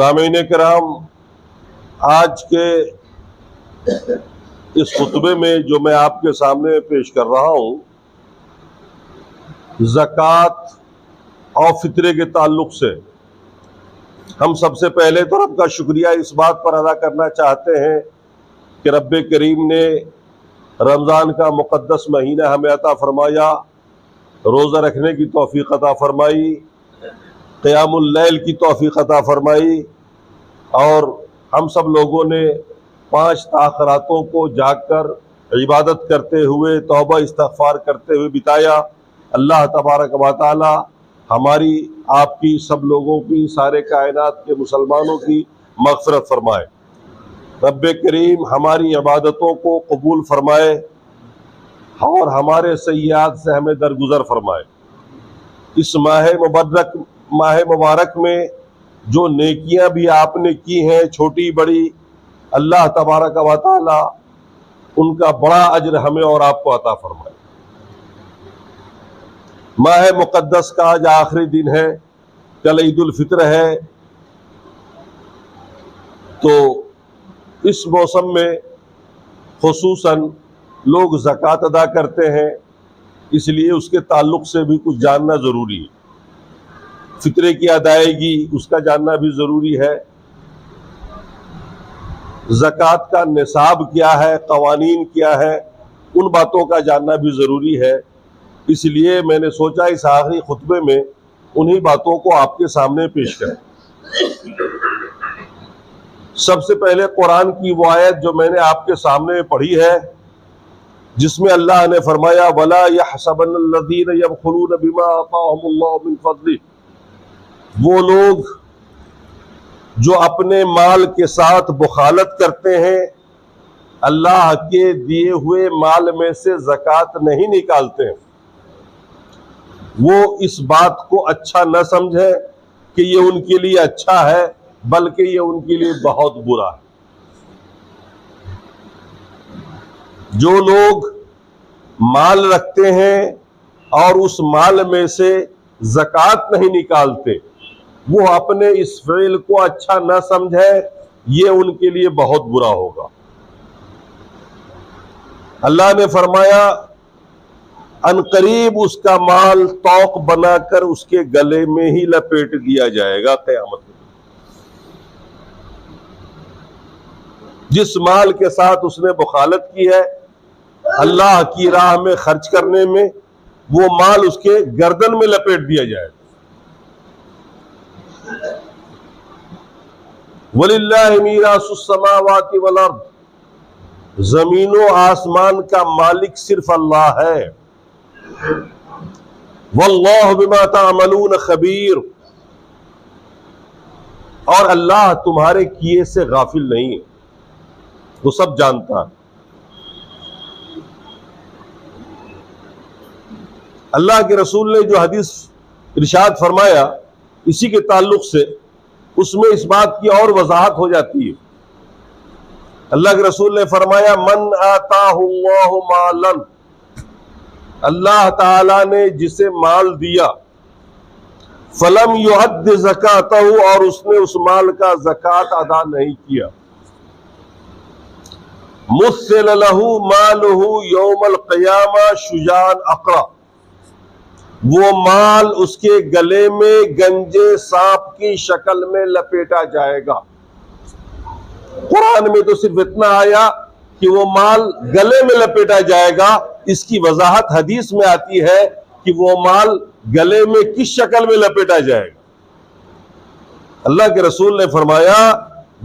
सामीन किराम, आज के इस खुतबे में जो मैं आपके सामने पेश कर रहा हूँ, ज़कात और फितरे के ताल्लुक से हम सबसे पहले तो रब का शुक्रिया इस बात पर अदा करना चाहते हैं कि रब्बे करीम ने रमज़ान का मुक़द्दस महीना हमें अता फरमाया, रोज़ा रखने की तौफ़ीक़ अता फरमाई, क़ियामुल लैल की तौफ़ीक़ अता फरमाई और हम सब लोगों ने 5 ताख़रातों को जाग कर इबादत करते हुए, तौबा इस्तग़फ़ार करते हुए बिताया। अल्लाह तबारक व तआला हमारी, आपकी, सब लोगों की, सारे कायनात के मुसलमानों की मग़फ़िरत फरमाए। रब्बे करीम हमारी इबादतों को कबूल फरमाए और हमारे सय्यात से हमें दरगुज़र फरमाए। इस माह मुबारक में जो नेकियां भी आपने की हैं, छोटी बड़ी, अल्लाह तबारक व तआला उनका बड़ा अज्र हमें और आपको अता फरमाए। माह मुक़द्दस का आज आखिरी दिन है, कल ईद उल फित्र है, तो इस मौसम में खुसूसन लोग ज़कात अदा करते हैं, इसलिए उसके ताल्लुक़ से भी कुछ जानना ज़रूरी है। फित्रे की अदायगी उसका जानना भी ज़रूरी है। ज़कात का निसाब क्या है, क़वानीन क्या है, उन बातों का जानना भी ज़रूरी है। इसलिए मैंने सोचा इस आखिरी खुतबे में उन्हीं बातों को आपके सामने पेश करें। सबसे पहले कुरान की वो आयत जो मैंने आपके सामने पढ़ी है, जिसमें अल्लाह ने फरमाया, वला यहसबन्नल्लज़ीना यबख़ुलून बिमा आताहुमुल्लाहु मिन फ़ज़लिह, वो लोग जो अपने माल के साथ बुखालत करते हैं, अल्लाह के दिए हुए माल में से ज़कात नहीं निकालते हैं, वो इस बात को अच्छा न समझे कि ये उनके लिए अच्छा है, बल्कि ये उनके लिए बहुत बुरा है। जो लोग माल रखते हैं और उस माल में से ज़कात नहीं निकालते, वो अपने इस फ़ेल को अच्छा न समझे, ये उनके लिए बहुत बुरा होगा। अल्लाह ने फरमाया, अनकरीब उसका माल तौक बनाकर उसके गले में ही लपेट दिया जाएगा क़यामत में। जिस माल के साथ उसने बुखालत की है अल्लाह की राह में खर्च करने में, वो माल उसके गर्दन में लपेट दिया जाएगा। वलिल्लाहि मीरासुस समावाति वल अर्द, जमीनों आसमान का मालिक सिर्फ अल्लाह है। वल्लाहु बिमा तामलून खबीर, और अल्लाह तुम्हारे किए से गाफिल नहीं है, वो सब जानता है। अल्लाह के रसूल ने जो हदीस इरशाद फरमाया इसी के ताल्लुक से, उसमें इस बात की और वजाहत हो जाती है। अल्लाह के रसूल ने फरमाया, मन आताहुल्लाहु मालन, अल्लाह ताला ने जिसे माल दिया, फलम युअद्दि ज़कातहु, और उसने उस माल का ज़कात अदा नहीं किया, मुस्सिल लहू मालहू यौमल क़ियामा शुजान अक़रा, वो माल उसके गले में गंजे सांप की शक्ल में लपेटा जाएगा। कुरान में तो सिर्फ इतना आया कि वो माल गले में लपेटा जाएगा, इसकी वजाहत हदीस में आती है कि वो माल गले में किस शक्ल में लपेटा जाएगा। अल्लाह के रसूल ने फरमाया,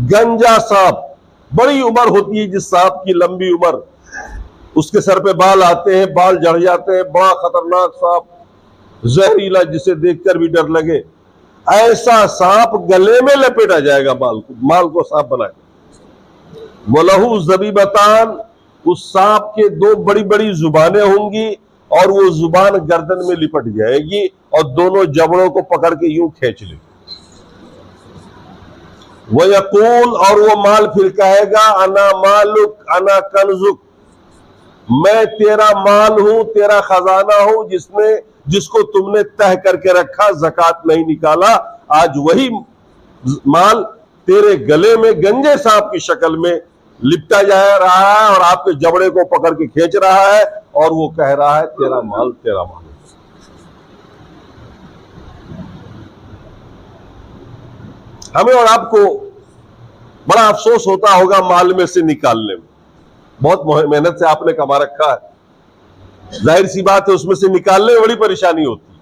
गंजा सांप, बड़ी उम्र होती है जिस सांप की, लंबी उम्र, उसके सर पे बाल आते हैं, बाल झड़ जाते हैं, बड़ा खतरनाक सांप, जहरीला, जिसे देखकर भी डर लगे, ऐसा सांप गले में लपेटा जाएगा माल को सांप बनाए। वलहू ज़बीबतान, उस सांप के 2 बड़ी बड़ी जुबानें होंगी और वो जुबान गर्दन में लिपट जाएगी और दोनों जबड़ों को पकड़ के यूं खींच लेगी। वह यकूल, और वो माल फिर कहेगा, अना मालुक अना कन्जुक, मैं तेरा माल हूं, तेरा खजाना हूं, जिसको तुमने तह करके रखा, ज़कात नहीं निकाला, आज वही माल तेरे गले में गंजे सांप की शक्ल में लिपटा जा रहा है और आपके जबड़े को पकड़ के खींच रहा है और वो कह रहा है तेरा माल तेरा माल। हमें और आपको बड़ा अफसोस होता होगा माल में से निकालने में। बहुत मेहनत से आपने कमा रखा है, जाहिर सी बात है उसमें से निकालने में बड़ी परेशानी होती है,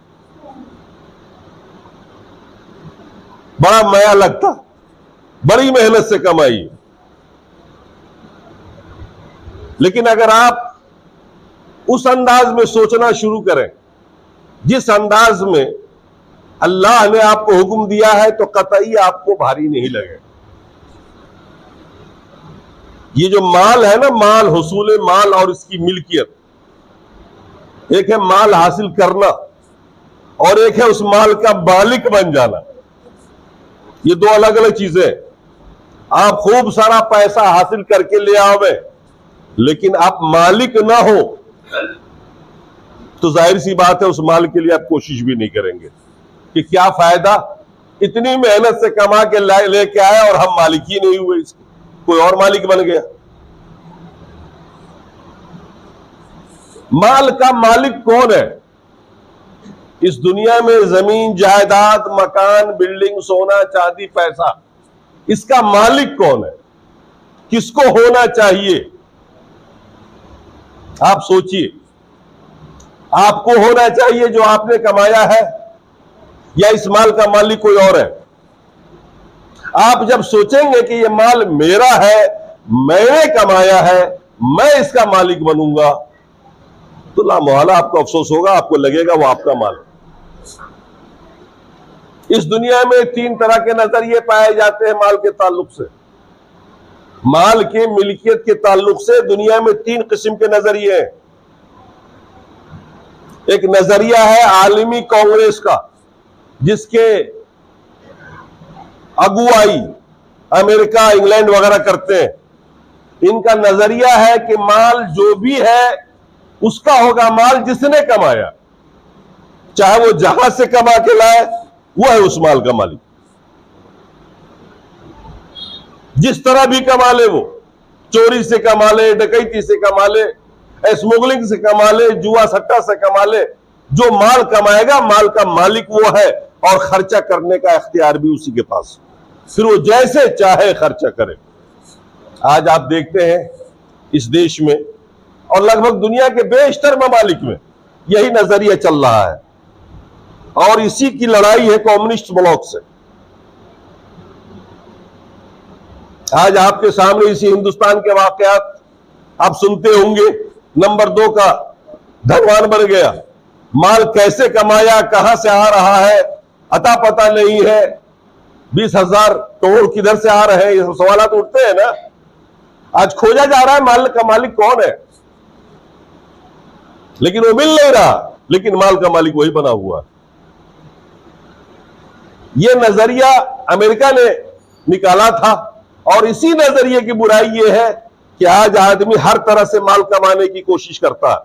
बड़ा माया लगता, बड़ी मेहनत से कमाई। लेकिन अगर आप उस अंदाज में सोचना शुरू करें जिस अंदाज में अल्लाह ने आपको हुक्म दिया है, तो कतई आपको भारी नहीं लगे। ये जो माल है ना, माल, हुसूल माल और इसकी मिल्कियत, एक है माल हासिल करना और एक है उस माल का मालिक बन जाना। ये दो अलग अलग चीजें। आप खूब सारा पैसा हासिल करके ले आवे लेकिन आप मालिक ना हो तो जाहिर सी बात है उस माल के लिए आप कोशिश भी नहीं करेंगे कि क्या फायदा, इतनी मेहनत से कमा के लेके आए और हम मालिक ही नहीं हुए, इसके कोई और मालिक बन गया। माल का मालिक कौन है इस दुनिया में? जमीन जायदाद, मकान, बिल्डिंग, सोना चांदी, पैसा, इसका मालिक कौन है? किसको होना चाहिए? आप सोचिए, आपको होना चाहिए जो आपने कमाया है, या इस माल का मालिक कोई और है? आप जब सोचेंगे कि यह माल मेरा है, मैंने कमाया है, मैं इसका मालिक बनूंगा, तो लामोहला आपको अफसोस होगा, आपको लगेगा वो आपका माल। इस दुनिया में तीन तरह के नजरिए पाए जाते हैं माल के ताल्लुक से। माल के मिल्कियत के ताल्लुक से दुनिया में तीन किस्म के नजरिए हैं। एक नजरिया है आलमी कांग्रेस का, जिसके अगुवाई अमेरिका, इंग्लैंड वगैरह करते हैं। इनका नजरिया है कि माल जो भी है उसका होगा माल जिसने कमाया, चाहे वो जहां से कमा के लाए, वो है उस माल का मालिक। जिस तरह भी कमा ले, वो चोरी से कमा ले, डकैती से कमा ले, स्मगलिंग से कमा ले, जुआ सट्टा से कमा ले, जो माल कमाएगा माल का मालिक वो है और खर्चा करने का इख्तियार भी उसी के पास, फिर वो जैसे चाहे खर्चा करे। आज आप देखते हैं इस देश में और लगभग दुनिया के बेशतर ममालिक में यही नजरिया चल रहा है और इसी की लड़ाई है कम्युनिस्ट ब्लॉक से। आज आपके सामने इसी हिंदुस्तान के वाकयात आप सुनते होंगे। नंबर 2 का धनवान बन गया, माल कैसे कमाया, कहां से आ रहा है अता पता नहीं है, 20,000 करोड़ किधर से आ रहे हैं, ये सवाल तो उठते हैं ना। आज खोजा जा रहा है माल का मालिक कौन है, लेकिन वो मिल नहीं रहा, लेकिन माल का मालिक वही बना हुआ। ये नजरिया अमेरिका ने निकाला था और इसी नजरिए की बुराई ये है कि आज आदमी हर तरह से माल कमाने की कोशिश करता है,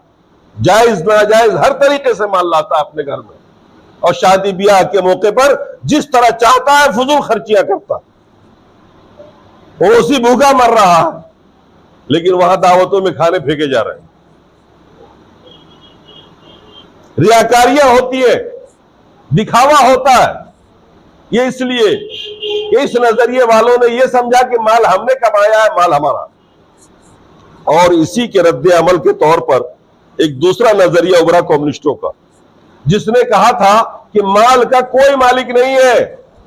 जायज नाजायज हर तरीके से माल लाता है अपने घर में और शादी ब्याह के मौके पर जिस तरह चाहता है फजूल खर्चियां करता। वो उसी भूखा मर रहा है, लेकिन वहां दावतों में खाने फेंके जा रहे हैं। रियाकारियां होती है, दिखावा होता है। ये इसलिए इस नजरिए वालों ने यह समझा कि माल हमने कमाया है, माल हमारा। और इसी के रद्द अमल के तौर पर एक दूसरा नजरिया उभरा कम्युनिस्टों का, जिसने कहा था कि माल का कोई मालिक नहीं है,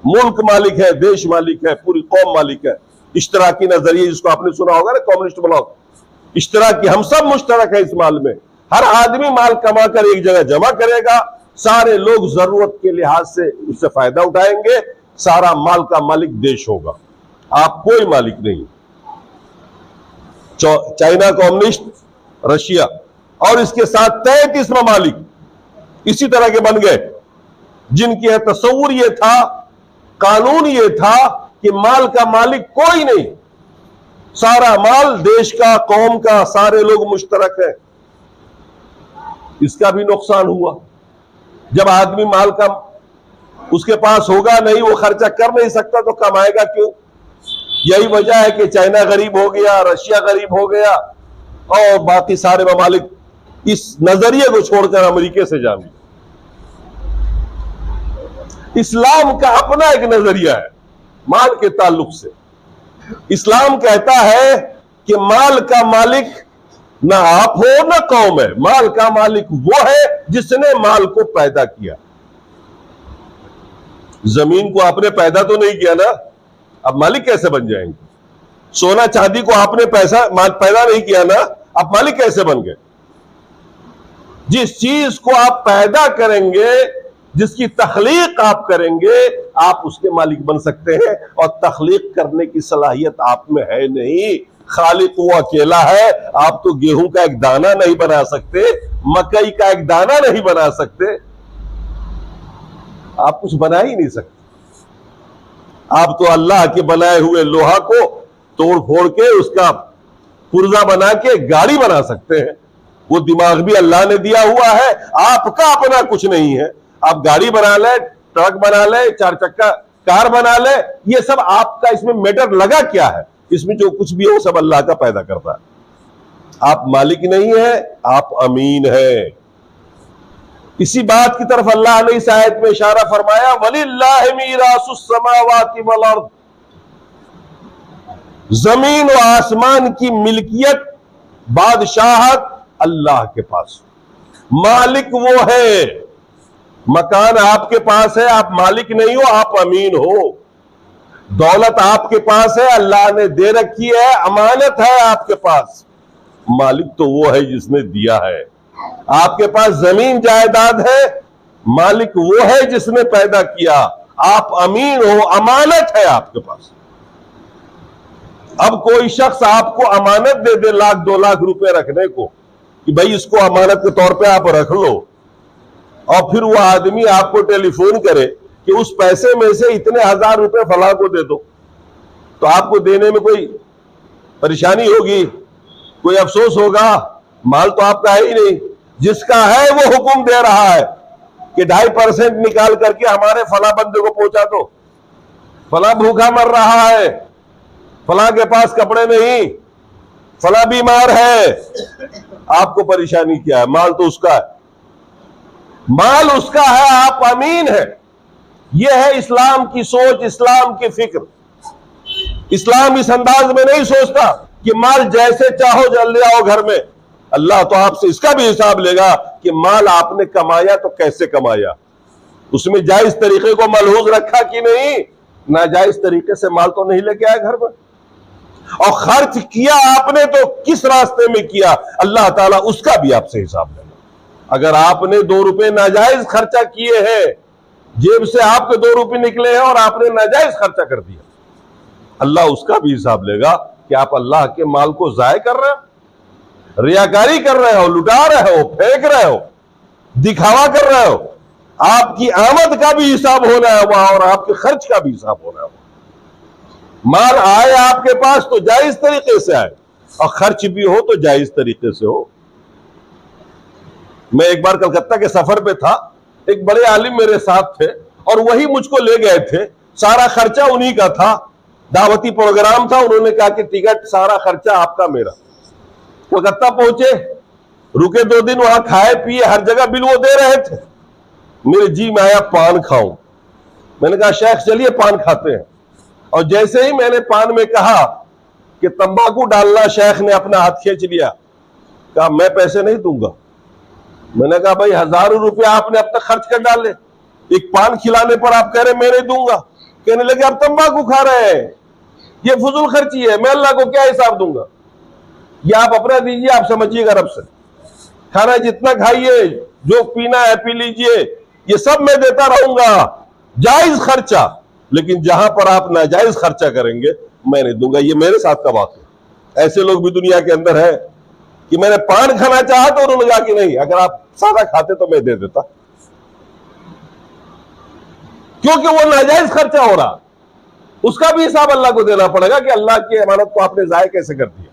मुल्क मालिक है, देश मालिक है, पूरी कौम मालिक है। इश्तराकी नजरिए, जिसको आपने सुना होगा ना, कम्युनिस्ट ब्लॉक। इश्तराकी, हम सब मुश्तरक है इस माल में, हर आदमी माल कमाकर एक जगह जमा करेगा, सारे लोग जरूरत के लिहाज से उससे फायदा उठाएंगे, सारा माल का मालिक देश होगा, आप कोई मालिक नहीं। चाइना कम्युनिस्ट, रशिया और इसके साथ 33 ममालिक इसी तरह के बन गए, जिनकी है तस्वुर ये था, कानून ये था कि माल का मालिक कोई नहीं, सारा माल देश का, कौम का, सारे लोग मुश्तरक है। इसका भी नुकसान हुआ। जब आदमी माल का उसके पास होगा नहीं, वो खर्चा कर नहीं सकता, तो कमाएगा क्यों? यही वजह है कि चाइना गरीब हो गया, रशिया गरीब हो गया और बाकी सारे ममालिक इस नजरिए को छोड़कर अमेरिका से जा मिले। इस्लाम का अपना एक नजरिया है माल के ताल्लुक से। इस्लाम कहता है कि माल का मालिक ना आप हो ना कौम है, माल का मालिक वो है जिसने माल को पैदा किया। जमीन को आपने पैदा तो नहीं किया ना, अब मालिक कैसे बन जाएंगे? सोना चांदी को आपने पैदा नहीं किया ना, अब मालिक कैसे बन गए? जिस चीज को आप पैदा करेंगे, जिसकी तख्लीक आप करेंगे, आप उसके मालिक बन सकते हैं। और तख्लीक करने की सलाहियत आप में है नहीं, खालिक वो अकेला है। आप तो गेहूं का एक दाना नहीं बना सकते, मकई का एक दाना नहीं बना सकते, आप कुछ बना ही नहीं सकते। आप तो अल्लाह के बनाए हुए लोहा को तोड़ फोड़ के उसका पुर्जा बना के गाड़ी बना सकते हैं। वो दिमाग भी अल्लाह ने दिया हुआ है, आपका अपना कुछ नहीं है। आप गाड़ी बना ले, ट्रक बना ले, 4 चक्का कार बना ले, ये सब आपका इसमें मैटर लगा क्या है? इसमें जो कुछ भी है वो सब अल्लाह का पैदा करता है। आप मालिक नहीं है, आप अमीन है। इसी बात की तरफ अल्लाह ने इस आयत में इशारा फरमाया, वलिल्लाहि मीरासुस समावाति वल अर्द। जमीन और आसमान की मिल्कियत, बादशाहत अल्लाह के पास, मालिक वो है। मकान आपके पास है, आप मालिक नहीं हो, आप अमीन हो। दौलत आपके पास है, अल्लाह ने दे रखी है, अमानत है आपके पास। मालिक तो वो है जिसने दिया है। आपके पास जमीन जायदाद है, मालिक वो है जिसने पैदा किया। आप अमीन हो, अमानत है आपके पास। अब कोई शख्स आपको अमानत दे दे 1 लाख 2 लाख रुपए रखने को, कि भाई इसको अमानत के तौर पे आप रख लो, और फिर वो आदमी आपको टेलीफोन करे कि उस पैसे में से इतने 1000 रुपए फलां को दे दो, तो आपको देने में कोई परेशानी होगी, कोई अफसोस होगा? माल तो आपका है ही नहीं। जिसका है वो हुक्म दे रहा है कि 2.5% निकाल करके हमारे फला बंदे को पहुंचा दो, फला भूखा मर रहा है, फला के पास कपड़े नहीं, फला बीमार है। आपको परेशानी क्या है? माल तो उसका है, माल उसका है, आप अमीन है। यह है इस्लाम की सोच, इस्लाम की फिक्र। इस्लाम इस अंदाज में नहीं सोचता कि माल जैसे चाहो जल ले आओ घर में। अल्लाह तो आपसे इसका भी हिसाब लेगा कि माल आपने कमाया तो कैसे कमाया, उसमें जायज तरीके को मलहूज रखा कि नहीं, नाजायज तरीके से माल तो नहीं लेके आए घर में। और खर्च किया आपने तो किस रास्ते में किया, अल्लाह ताला उसका भी आपसे हिसाब लेगा। अगर आपने 2 रुपए नाजायज खर्चा किए हैं, जेब से आपके 2 रुपए निकले हैं और आपने नाजायज खर्चा कर दिया, अल्लाह उसका भी हिसाब लेगा कि आप अल्लाह के माल को जाय कर रहे हो, रियाकारी कर रहे हो, लुटा रहे हो, फेंक रहे हो, दिखावा कर रहे हो। आपकी आमद का भी हिसाब होना है वहां, और आपके खर्च का भी हिसाब होना है। माल आए आपके पास तो जायज तरीके से आए, और खर्च भी हो तो जायज तरीके से हो। मैं एक बार कलकत्ता के सफर पे था, एक बड़े आलिम मेरे साथ थे और वही मुझको ले गए थे, सारा खर्चा उन्हीं का था। दावती प्रोग्राम था, उन्होंने कहा कि टिकट सारा खर्चा आपका मेरा। कलकत्ता पहुंचे, रुके 2 दिन, वहां खाए पिए, हर जगह बिल वो दे रहे थे। मेरे जी में आया पान खाऊं। मैंने कहा शेख चलिए पान खाते हैं। और जैसे ही मैंने पान में कहा कि तंबाकू डालना, शेख ने अपना हाथ खींच लिया, कहा मैं पैसे नहीं दूंगा। मैंने कहा भाई 1000 रुपया आपने अब तक खर्च कर डाले, एक पान खिलाने पर आप कह रहे मैं नहीं दूंगा। कहने लगे आप तंबाकू खा रहे हैं, ये फजूल खर्ची है, मैं अल्लाह को क्या हिसाब दूंगा। ये आप अपना दीजिए, आप समझिएगा रब से। खाना जितना खाइए, जो पीना है पी लीजिए, ये सब मैं देता रहूंगा, जायज खर्चा। लेकिन जहां पर आप नाजायज खर्चा करेंगे मैं नहीं दूंगा। ये मेरे साथ का बात है। ऐसे लोग भी दुनिया के अंदर है कि मैंने पान खाना चाहा तो उन्होंने कहा कि नहीं, अगर आप सादा खाते तो मैं दे देता, क्योंकि वो नाजायज खर्चा हो रहा। उसका भी हिसाब अल्लाह को देना पड़ेगा कि अल्लाह की अमानत को आपने जाया कैसे कर दिया।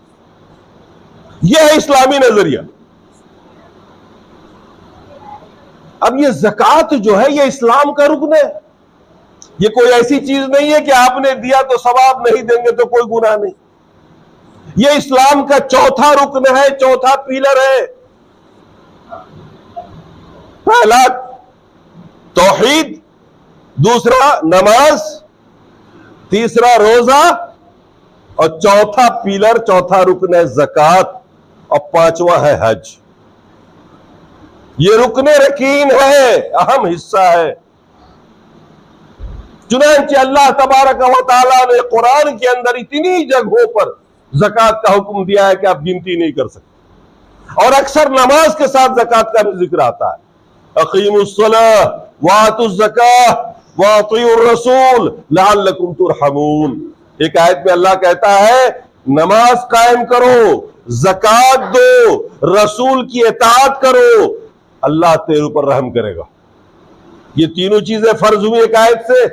यह है इस्लामी नजरिया। अब ये ज़कात जो है ये इस्लाम का रुकन है, ये कोई ऐसी चीज नहीं है कि आपने दिया तो सवाब, नहीं देंगे तो कोई गुनाह नहीं। ये इस्लाम का चौथा रुकन है, चौथा पिलर है। पहला तौहीद, दूसरा नमाज, तीसरा रोजा, और चौथा पिलर, चौथा रुकन है ज़कात, और पांचवा है हज। ये रुकने रकीन है, अहम हिस्सा है। चुनांचे अल्लाह तबारक व तआला ने कुरान के अंदर इतनी जगहों पर ज़कात का हुक्म दिया है कि आप गिनती नहीं कर सकते, और अक्सर नमाज के साथ ज़कात का भी जिक्र आता है। अक़ीमुस्सलाह व आतुज़्ज़काह व अतीउर रसूल लअल्लकुम तुरहमून। एक आयत में अल्लाह कहता है नमाज कायम करो, ज़कात दो, रसूल की इताअत करो, अल्लाह तेरे ऊपर रहम करेगा। ये तीनों चीजें फर्ज हुई एक आयत से।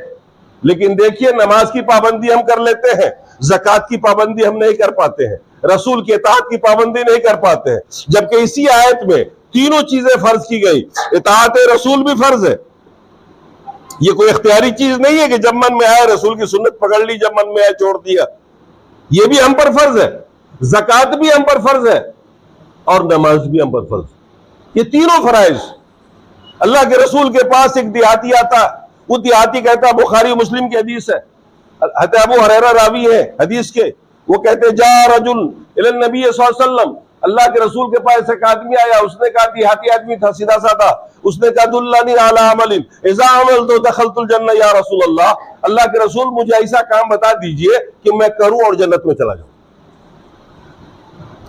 लेकिन देखिए, नमाज की पाबंदी हम कर लेते हैं, ज़कात की पाबंदी हम नहीं कर पाते हैं, रसूल की इताअत की पाबंदी नहीं कर पाते हैं, जबकि इसी आयत में तीनों चीजें फर्ज की गई। इताअत रसूल भी फर्ज है। ये कोई इख्तियारी चीज नहीं है कि जब मन में आए रसूल की सुन्नत पकड़ ली, जब मन में आए छोड़ दिया। ये भी हम पर फर्ज है, ज़कात भी हम पर फर्ज है, और नमाज भी हम पर फर्ज है। ये तीनों फराइज। अल्लाह के रसूल के पास एक देहाती आता, वो देहाती कहता, बुखारी मुस्लिम की हदीस है, हज़रत अबू हुरैरा रावी है हदीस के, वो कहते जा रजुल इलन नबी सल्लल्लाहु अलैहि वसल्लम, अल्लाह के रसूल के पास एक आदमी आया, उसने कहा, देहाती आदमी था, सीधा साधा, उसने कहा दुल्लानी अला अमलिन इज़ा अमलतु दखलतुल जन्नह या रसूल अल्लाह, अल्लाह के रसूल मुझे ऐसा काम बता दीजिए कि मैं करूं और जन्नत में चला जाऊं।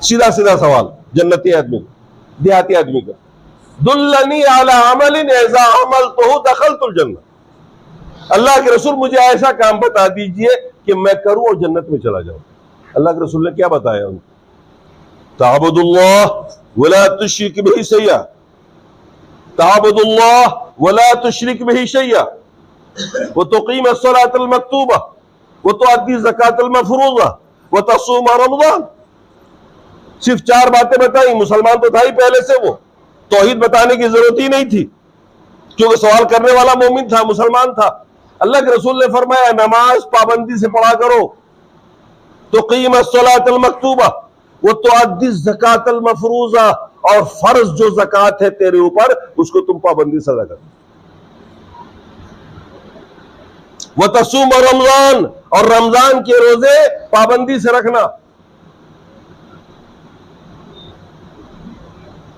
सीधा सीधा सवाल जन्नती आदमी, देहाती आदमी का, दुल्लनी अला अमलिन इज़ा अमलतु दखलतुल जन्नह, अल्लाह के रसूल मुझे ऐसा काम बता दीजिए कि मैं करूं और जन्नत में चला जाऊं। अल्लाह के रसूल ने क्या बताया उनको? ताबुदुल्लाह वला तुश्रिक बिही शैया, ताबुदुल्लाह वला तुश्रिक बिही शैया, व तुकीम अस्सलातल मक्तूबा, व तुअद्दी ज़कातल मफ़रूज़ा, व तसूम रमज़ान। सिर्फ 4 बातें बताई। मुसलमान तो था ही पहले से, वो तौहीद बताने की जरूरत ही नहीं थी, क्योंकि सवाल करने वाला मोमिन था, मुसलमान था। अल्लाह के रसूल ने फरमाया नमाज पाबंदी से पढ़ा करो, तुकीम अस्सलातल मक्तूबा वो तुअद्दी ज़कातल मफ़रूज़ा, और फर्ज जो ज़कात है तेरे ऊपर उसको तुम पाबंदी से अदा करो, वो तसूम रमजान, और रमजान के रोजे पाबंदी से रखना।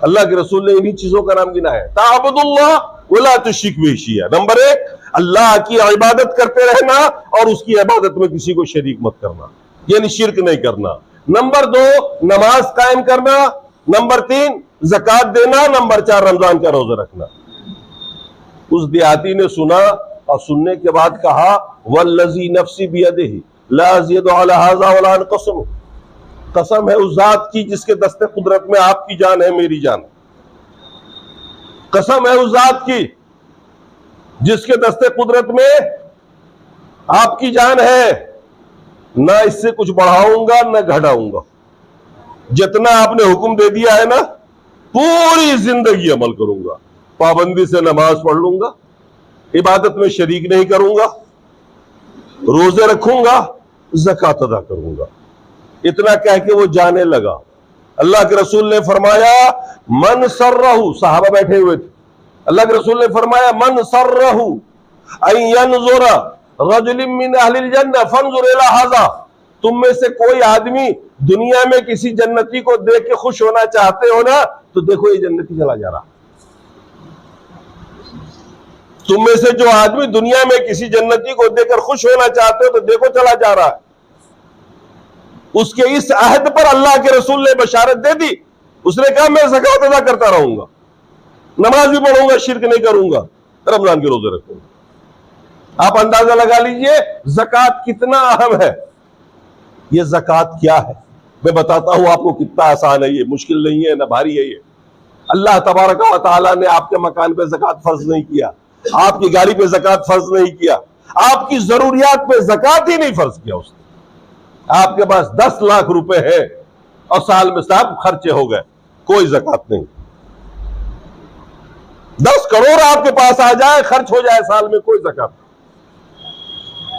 अल्लाह के रसूल ने इन्हीं चीजों का नाम गिना है, ताबुदुल्लाह वला तुश्रिक बिही शैया। नंबर 1, अल्लाह की इबादत करते रहना और उसकी इबादत में किसी को शरीक मत करना, यानी शिर्क नहीं करना। नंबर 2, नमाज कायम करना। नंबर 3, ज़कात देना। नंबर 4, रमजान का रोजा रखना। उस देहाती ने सुना और सुनने के बाद कहा वल्लज़ी नफ्सी बियदिही ला अज़ीदु अला हाज़ा वला अनक़ुसु, कसम है उस जात की जिसके दस्ते कुदरत में आपकी जान है मेरी जान, कसम है उस जात की जिसके दस्ते कुदरत में आपकी जान है, ना इससे कुछ बढ़ाऊंगा ना घटाऊंगा। जितना आपने हुक्म दे दिया है ना, पूरी जिंदगी अमल करूंगा। पाबंदी से नमाज पढ़ लूंगा, इबादत में शरीक नहीं करूंगा, रोजे रखूंगा, ज़कात अदा करूंगा। इतना कह के वो जाने लगा। अल्लाह के रसूल ने फरमाया मन सर्रहु, सहाबा बैठे हुए थे, अल्लाह के रसूल ने फरमाया मन सर्रहु अन यनज़ुरा रजुलिन मिन अहलिल जन्नह फंजुर इला हाज़ा, तुम में से कोई आदमी दुनिया में किसी जन्नती को देख के खुश होना चाहते हो ना, तो देखो ये जन्नती चला जा रहा। तुम में से जो आदमी दुनिया में किसी जन्नती को देखकर खुश होना चाहते हो तो देखो चला जा रहा है। उसके इस अहद पर अल्लाह के रसूल ने बशारत दे दी। उसने कहा मैं ज़कात अदा करता रहूंगा, नमाज भी पढ़ूंगा, शिर्क नहीं करूंगा, रमजान के रोजे रखूंगा। आप अंदाजा लगा लीजिए ज़कात कितना अहम है। ये ज़कात क्या है मैं बताता हूं आपको, कितना आसान है ये, मुश्किल नहीं है ना भारी है ये। अल्लाह तबारक व तआला ने आपके मकान पे ज़कात फर्ज नहीं किया, आपकी गाड़ी पे ज़कात फर्ज नहीं किया, आपकी जरूरियात पे ज़कात ही नहीं फर्ज किया उसने। आपके पास 10 लाख रुपए है और साल में साहब खर्चे हो गए, कोई ज़कात नहीं। 10 करोड़ आपके पास आ जाए, खर्च हो जाए साल में, कोई ज़कात नहीं।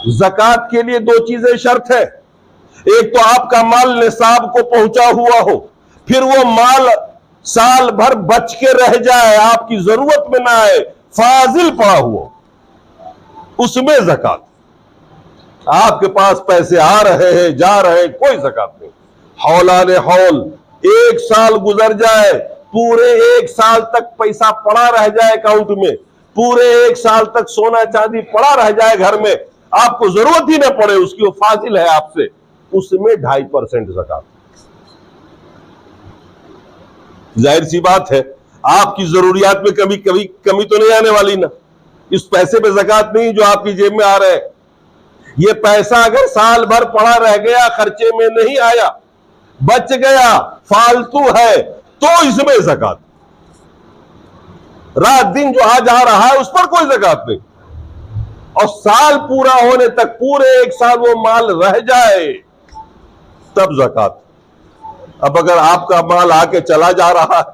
ज़कात के लिए दो चीजें शर्त है। एक तो आपका माल निसाब को पहुंचा हुआ हो, फिर वो माल साल भर बच के रह जाए, आपकी जरूरत में ना आए, फाजिल पड़ा हुआ, उसमें ज़कात। आपके पास पैसे आ रहे हैं, जा रहे हैं, कोई ज़कात नहीं। हौलाने हौल एक साल गुजर जाए, पूरे एक साल तक पैसा पड़ा रह जाए अकाउंट में, पूरे एक साल तक सोना चांदी पड़ा रह जाए घर में, आपको जरूरत ही ना पड़े उसकी, वो फाजिल है आपसे, उसमें 2.5% ज़कात। जाहिर सी बात है, आपकी जरूरियात में कमी तो नहीं आने वाली ना। इस पैसे पे ज़कात नहीं जो आपकी जेब में आ रहे हैं। ये पैसा अगर साल भर पड़ा रह गया, खर्चे में नहीं आया, बच गया, फालतू है, तो इसमें ज़कात। रात दिन जो आ जा रहा है उस पर कोई ज़कात नहीं। और साल पूरा होने तक, पूरे एक साल वो माल रह जाए, तब ज़कात। अब अगर आपका माल आके चला जा रहा है,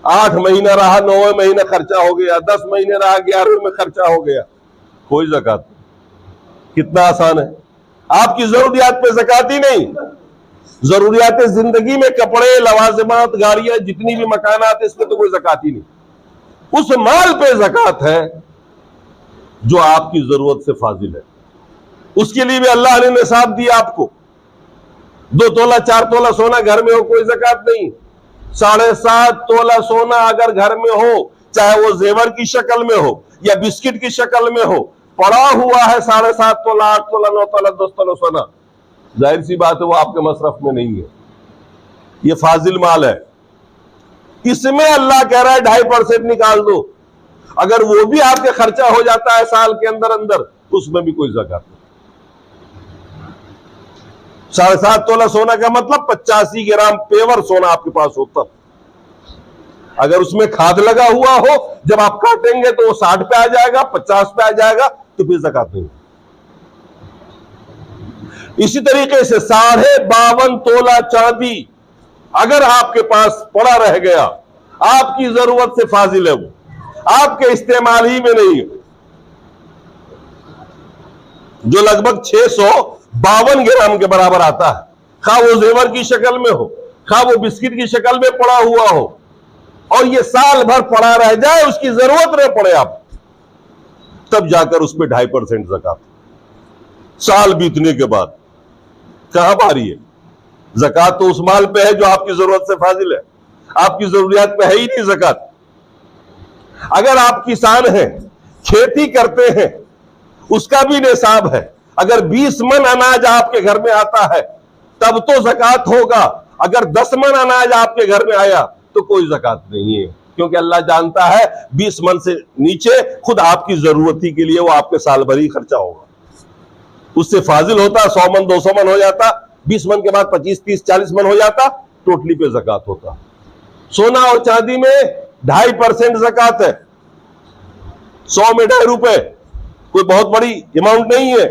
8 महीना रहा, 9वें महीने खर्चा हो गया, 10 महीने रहा, 11वें में खर्चा हो गया, कोई ज़कात नहीं। कितना आसान है। आपकी जरूरियात पे ज़कात ही नहीं। जरूरियात जिंदगी में कपड़े, लवाजिमात, गाड़ियां, जितनी भी मकानात, इस पे तो कोई ज़कात ही नहीं। उस माल पे ज़कात है जो आपकी जरूरत से फाजिल है। उसके लिए भी अल्लाह ने निसाब दिया आपको। 2 तोला 4 तोला सोना घर में हो, कोई ज़कात नहीं। 7.5 तोला सोना अगर घर में हो, चाहे वो जेवर की शक्ल में हो या बिस्किट की शक्ल में हो, पड़ा हुआ है 7.5 तोला, 8 तोला, 9 तोला, 10 तोला सोना, जाहिर सी बात है वो आपके मसरफ में नहीं है, ये फाजिल माल है। इसमें अल्लाह कह रहा है 2.5% निकाल दो। अगर वो भी आपके खर्चा हो जाता है साल के अंदर अंदर, उसमें भी कोई ज़कात नहीं। 7.5 तोला सोना का मतलब 85 ग्राम पेवर सोना आपके पास होता। अगर उसमें खाद लगा हुआ हो, जब आप काटेंगे तो वो 60 पे आ जाएगा, 50 पे आ जाएगा, तो फिर ज़कात नहीं। इसी तरीके से 52.5 तोला चांदी अगर आपके पास पड़ा रह गया, आपकी जरूरत से फाजिल है, वो आपके इस्तेमाल ही में नहीं है, जो लगभग 652 ग्राम के बराबर आता है, खा वो जेवर की शक्ल में हो, खा वो बिस्किट की शक्ल में पड़ा हुआ हो, और ये साल भर पड़ा रह जाए, उसकी जरूरत न पड़े आप, तब जाकर उस पर 2.5% ज़कात। साल बीतने के बाद कहां बारी है? ज़कात तो उस माल पे है जो आपकी जरूरत से फाजिल है, आपकी जरूरियात पे है ही नहीं ज़कात। अगर आप किसान हैं, खेती करते हैं, उसका भी निसाब है। अगर 20 मन अनाज आपके घर में आता है तब तो ज़कात होगा। अगर 10 मन अनाज आपके घर में आया तो कोई ज़कात नहीं है, क्योंकि अल्लाह जानता है 20 मन से नीचे खुद आपकी जरूरती के लिए वो आपके साल भर ही खर्चा होगा। उससे फाजिल होता 100 मन 200 मन हो जाता, 20 मन के बाद 25 30 40 मन हो जाता, टोटली पे ज़कात होता। सोना और चांदी में 2.5% ज़कात है। 100 में 2.5 रुपए कोई बहुत बड़ी अमाउंट नहीं है।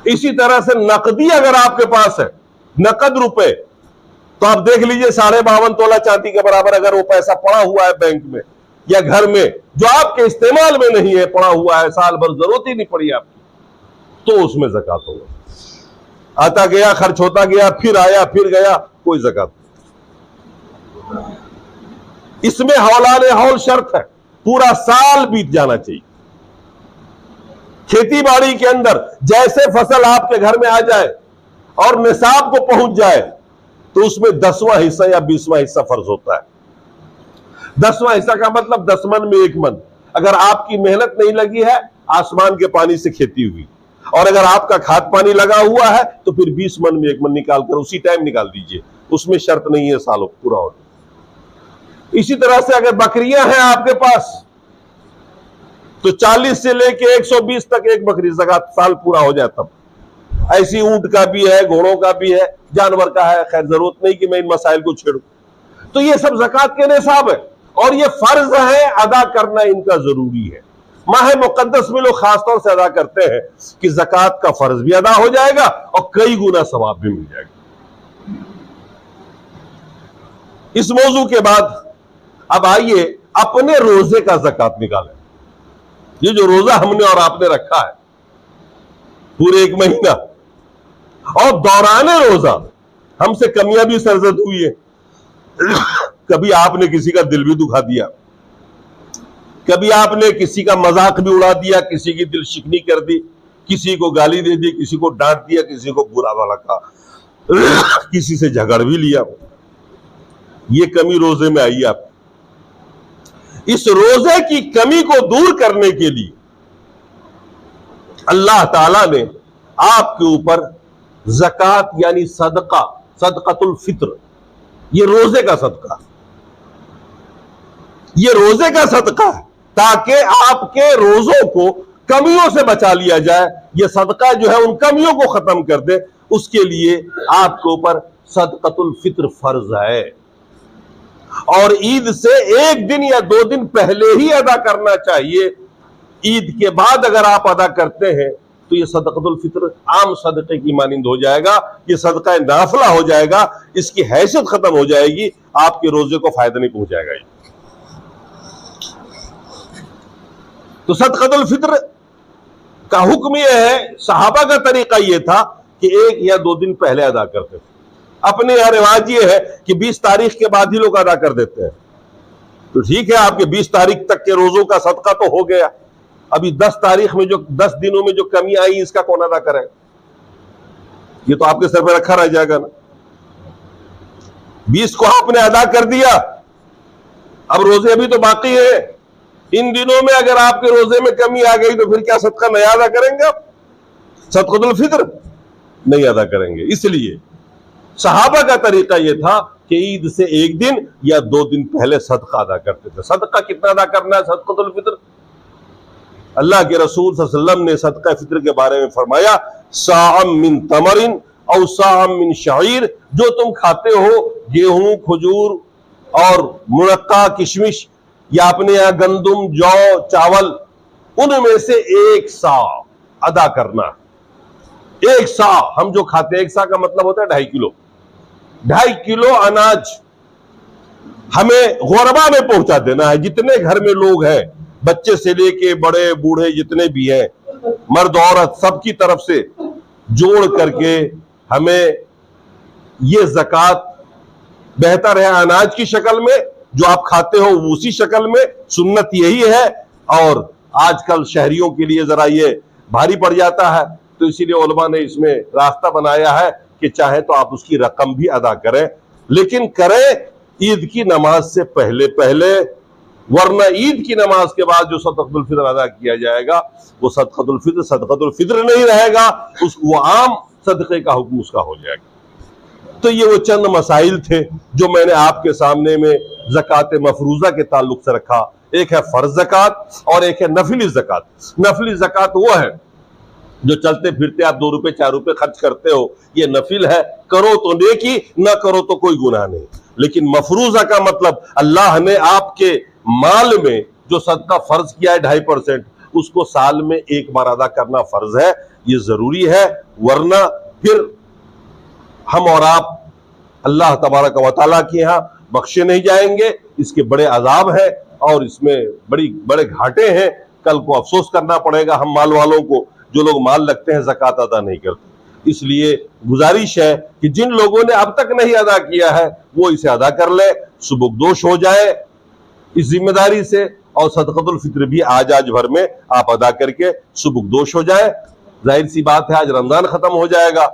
इसी तरह से नकदी अगर आपके पास है, नकद रुपए, तो आप देख लीजिए 52.5 तोला चांदी के बराबर अगर वो पैसा पड़ा हुआ है बैंक में या घर में, जो आपके इस्तेमाल में नहीं है, पड़ा हुआ है, साल भर जरूरत ही नहीं पड़ी आपकी, तो उसमें ज़कात होगा। आता गया, खर्च होता गया, फिर आया, फिर गया, कोई ज़कात नहीं। इसमें हौलाने हौल शर्त है, पूरा साल बीत जाना चाहिए। खेती बाड़ी के अंदर जैसे फसल आपके घर में आ जाए और निसाब को पहुंच जाए, तो उसमें 10वां हिस्सा या 20वां हिस्सा फर्ज होता है। 10वां हिस्सा का मतलब 10 मन में 1 मन। अगर आपकी मेहनत नहीं लगी है, आसमान के पानी से खेती हुई, और अगर आपका खाद पानी लगा हुआ है, तो फिर 20 मन में 1 मन निकालकर उसी टाइम निकाल दीजिए, उसमें शर्त नहीं है सालों पूरा होने। इसी तरह से अगर बकरियां हैं आपके पास, तो 40 से लेके 120 तक एक बकरी, ज़कात साल पूरा हो जाए तब। ऐसी ऊंट का भी है, घोड़ों का भी है, जानवर का है। खैर जरूरत नहीं कि मैं इन मसाइल को छेड़ूं। तो ये सब ज़कात के निसाब है, और ये फर्ज है, अदा करना इनका जरूरी है। माह मुकद्दस में लोग खासतौर से अदा करते हैं कि ज़कात का फर्ज भी अदा हो जाएगा और कई गुना सवाब भी मिल जाएगा। इस मौजू के बाद अब आइए अपने रोजे का ज़कात निकालें। ये जो रोजा हमने और आपने रखा है पूरे 1 महीना, और दौरान रोजा हमसे कमियां भी सरजद हुई है। कभी आपने किसी का दिल भी दुखा दिया, कभी आपने किसी का मजाक भी उड़ा दिया, किसी की दिल शिकनी कर दी, किसी को गाली दे दी, किसी को डांट दिया, किसी को बुरा भला कहा, किसी से झगड़ भी लिया। ये कमी रोजे में आई आप। इस रोजे की कमी को दूर करने के लिए अल्लाह ताला ने आपके ऊपर ज़कात यानी सदका, सदकातुल फित्र, ये रोजे का सदका, ये रोजे का सदका है ताकि आपके रोजों को कमियों से बचा लिया जाए। ये सदका जो है उन कमियों को खत्म कर दे, उसके लिए आपके ऊपर सदकातुल फित्र फर्ज है। और ईद से 1 दिन या 2 दिन पहले ही अदा करना चाहिए। ईद के बाद अगर आप अदा करते हैं तो ये सदकातुल फित्र आम सदके की मानिंद हो जाएगा, ये सदका नाफिला हो जाएगा, इसकी हैसियत खत्म हो जाएगी, आपके रोजे को फायदा नहीं पहुंचाएगा। तो सदकातुल फित्र का हुक्म यह है, सहाबा का तरीका यह था कि 1 या 2 दिन पहले अदा करते थे। अपने यहां रिवाज ये है कि 20 तारीख के बाद ही लोग अदा कर देते हैं। तो ठीक है, आपके 20 तारीख तक के रोजों का सदका तो हो गया, अभी 10 तारीख में जो 10 दिनों में जो कमी आई इसका कौन अदा करे? ये तो आपके सर पे रखा रह जाएगा ना। 20 को आपने अदा कर दिया, अब रोजे अभी तो बाकी है। इन दिनों में अगर आपके रोजे में कमी आ गई तो फिर क्या सदका नया अदा करेंगे आप? सदकातुल फित्र नहीं अदा करेंगे। इसलिए सहाबा का तरीका यह था कि ईद से 1 दिन या 2 दिन पहले सदका अदा करते थे। सदका कितना अदा करना है? सदकातुल फित्र। अल्लाह के रसूल सल्लल्लाहु अलैहि वसल्लम ने सदका फित्र के बारे में फरमाया, साअम मिन तमरिन औ साअम मिन शईर, जो तुम खाते हो गेहूं, खजूर और मुनक्का, किशमिश, या अपने यहां गंदुम, जौ, चावल, उनमें से 1 सा अदा करना। 1 सा हम जो खाते हैं, 1 सा का मतलब होता है 2.5 किलो। 2.5 किलो अनाज हमें गुरबा में पहुंचा देना है। जितने घर में लोग हैं, बच्चे से लेके बड़े बूढ़े जितने भी हैं, मर्द औरत, सबकी तरफ से जोड़ करके हमें ये ज़कात बेहतर है अनाज की शक्ल में, जो आप खाते हो उसी शक्ल में, सुन्नत यही है। और आजकल शहरियों के लिए जरा ये भारी पड़ जाता है, तो इसीलिए उलमा ने इसमें रास्ता बनाया है कि चाहे तो आप उसकी रकम भी अदा करें, लेकिन करें ईद की नमाज से पहले पहले, वरना ईद की नमाज के बाद जो सदकातुल फित्र अदा किया जाएगा वो सदकातुल फित्र नहीं रहेगा, वो आम सदके का हुक्म उसका हो जाएगा। तो ये वो चंद मसाइल थे जो मैंने आपके सामने में ज़कात मफरूज़ा के ताल्लुक से रखा। एक है फर्ज ज़कात और एक है नफिली ज़कात। नफिली ज़कात वो है जो चलते फिरते आप 2 रुपए 4 रुपए खर्च करते हो, ये नफिल है, करो तो नेकी, ना करो तो कोई गुनाह नहीं। लेकिन मफरूज़ा का मतलब अल्लाह ने आपके माल में जो सदका फर्ज किया है 2.5%, उसको साल में 1 बार अदा करना फर्ज है। ये जरूरी है, वरना फिर हम और आप अल्लाह तबारक व तआला के यहाँ बख्शे नहीं जाएंगे। इसके बड़े अजाब है और इसमें बड़े घाटे हैं। कल को अफसोस करना पड़ेगा हम माल वालों को, जो लोग माल लगते हैं ज़कात अदा नहीं करते। इसलिए गुजारिश है कि जिन लोगों ने अब तक नहीं अदा किया है वो इसे अदा कर ले, सुबुकदोश हो जाए इस जिम्मेदारी से, और सदकातुल फित्र भी आज भर में आप अदा करके सुबुकदोश हो जाए। जाहिर सी बात है आज रमजान खत्म हो जाएगा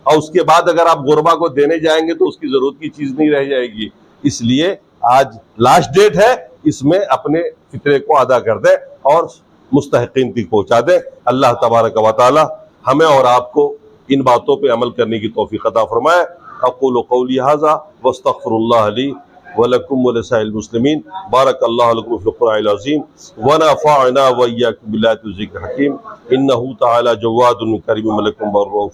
और उसके बाद अगर आप गुरबा को देने जाएंगे तो उसकी जरूरत की चीज नहीं रह जाएगी। इसलिए आज लास्ट डेट है, इसमें अपने फित्रे को अदा कर दे और मुस्तहिकीन तक पहुंचा दे। अल्लाह तबारक व तआला हमें और आपको इन बातों पे अमल करने की तौफीक अता फरमाए। अक़ूलु क़ौली हाज़ा वस्तग़फ़िरुल्लाह ली व लकुम व लिसाइरिल मुस्लिमीन। बारकल्लाहु लकुम फ़िल क़ुरआनिल अज़ीम व नफ़अना व इय्याकुम बिल्लाहि व ज़िक्रिल हकीम। इन्नहु तआला जव्वादुन करीमुन मलिकुम बर्रऊफ़।